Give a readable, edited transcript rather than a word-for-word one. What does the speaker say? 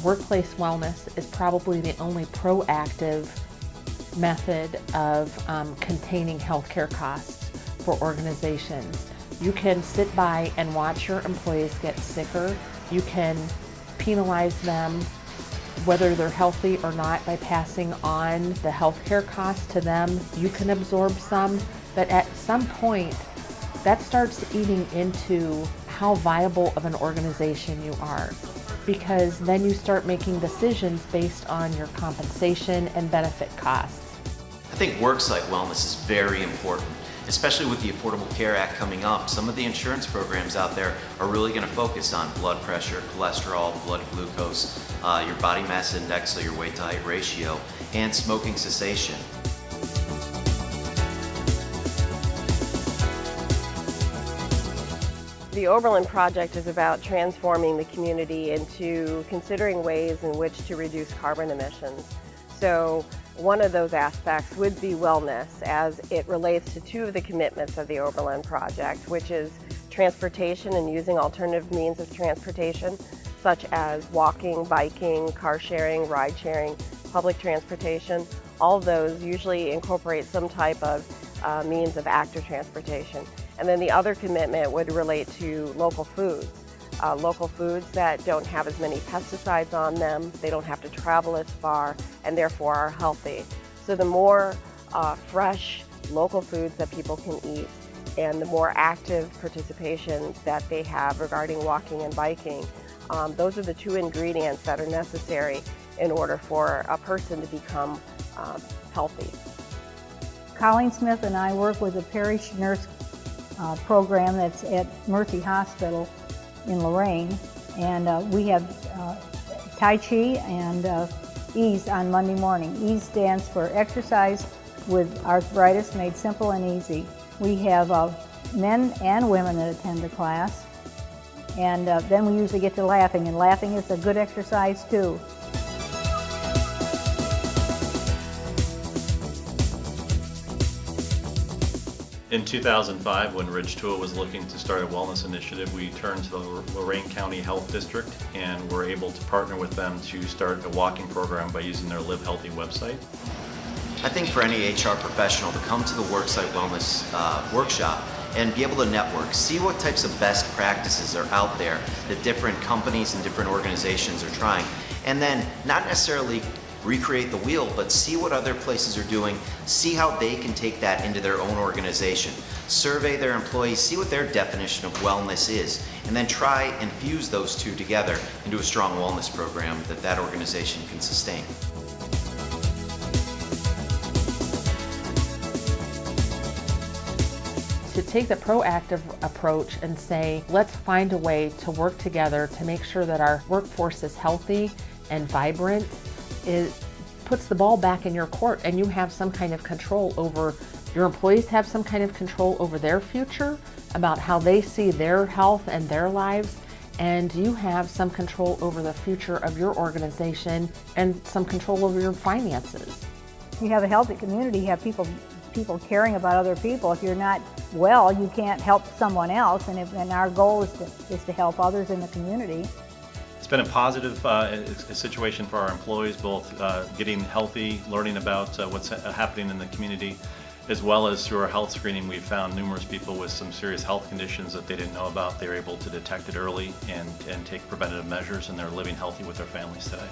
workplace wellness is probably the only proactive method of containing healthcare costs for organizations. You can sit by and watch your employees get sicker. You can penalize them whether they're healthy or not by passing on the healthcare costs to them. You can absorb some, but at some point that starts eating into how viable of an organization you are, because then you start making decisions based on your compensation and benefit costs. I think worksite wellness is very important, especially with the Affordable Care Act coming up. Some of the insurance programs out there are really going to focus on blood pressure, cholesterol, blood glucose, your body mass index, so your weight to height ratio, and smoking cessation. The Oberlin project is about transforming the community into considering ways in which to reduce carbon emissions. So one of those aspects would be wellness, as it relates to two of the commitments of the Oberlin project, which is transportation and using alternative means of transportation, such as walking, biking, car sharing, ride sharing, public transportation. All of those usually incorporate some type of means of active transportation. And then the other commitment would relate to local foods. Local foods that don't have as many pesticides on them, they don't have to travel as far, and therefore are healthy. So the more fresh local foods that people can eat, and the more active participation that they have regarding walking and biking, those are the two ingredients that are necessary in order for a person to become healthy. Colleen Smith and I work with a parish nurse program that's at Mercy Hospital in Lorain, and we have Tai Chi and EASE on Monday morning. EASE stands for Exercise with Arthritis Made Simple and Easy. We have men and women that attend the class, and then we usually get to laughing, and laughing is a good exercise too. In 2005, when Ridge Tool was looking to start a wellness initiative, we turned to the Lorain County Health District and were able to partner with them to start a walking program by using their Live Healthy website. I think for any HR professional to come to the Worksite Wellness workshop and be able to network, see what types of best practices are out there that different companies and different organizations are trying, and then not necessarily recreate the wheel, but see what other places are doing, see how they can take that into their own organization, survey their employees, see what their definition of wellness is, and then try and fuse those two together into a strong wellness program that that organization can sustain. To take the proactive approach and say, let's find a way to work together to make sure that our workforce is healthy and vibrant, it puts the ball back in your court, and you have some kind of control over, your employees have some kind of control over their future, about how they see their health and their lives, and you have some control over the future of your organization and some control over your finances. You have a healthy community, you have people caring about other people. If you're not well, you can't help someone else, and our goal is to help others in the community. It's been a positive situation for our employees, both getting healthy, learning about what's happening in the community, as well as through our health screening. We've found numerous people with some serious health conditions that they didn't know about. They were able to detect it early and take preventative measures, and they're living healthy with their families today.